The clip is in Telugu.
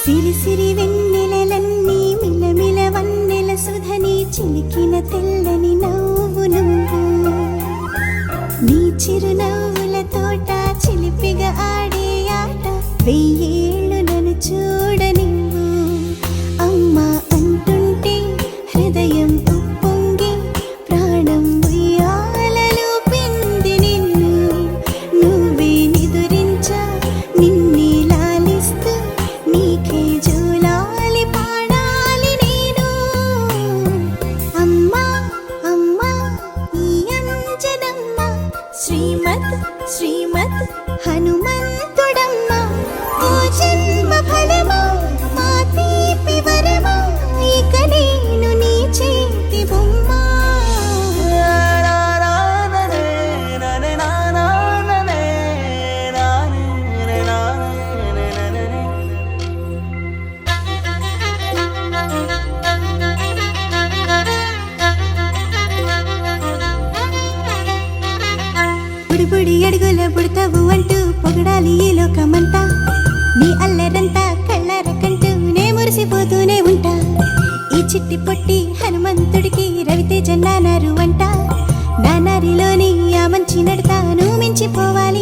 సిరి సిరి వెన్నెలలన్నీ మిలమిల వన్నెల సుధని చిలికిన తెల్లని నవ్వు నువ్వు నీ చిరునవ్వుల తోట చిలిపిగా ఆడే ఆట వెయ్యేళ్ళు నన్ను చూడనివ్వు అమ్మా అంటుంటే హృదయం ఉప్పొంగి ప్రాణం ఉయ్యాలలో పిండి నిన్ను నువ్వే నిదురించా నిన్నే లాలిస్తూ నీకే జోలాలి పాడాలి నేను అమ్మా అమ్మా ఈ అంజనమ్మ శ్రీమత్ శ్రీమత్ హనుమంతుడమ్మ ఓ జన్మ ఫలమా మా తీపి వరమా ఇక నేను నీ చేతి బొమ్మ బుడి బుడి అడుగుల బుడతావు అంటూ పొగడాలి ఈ లోకమంతా నీ అల్లరంతా కళ్ళారకంటూ నే మురిసిపోతూనే ఉంటా ఈ చిట్టి పొట్టి హనుమంతుడికి రవితేజ నానారు అంట నానారిలోని ఆ మంచి నడతా నువ్వు మించిపోవాలి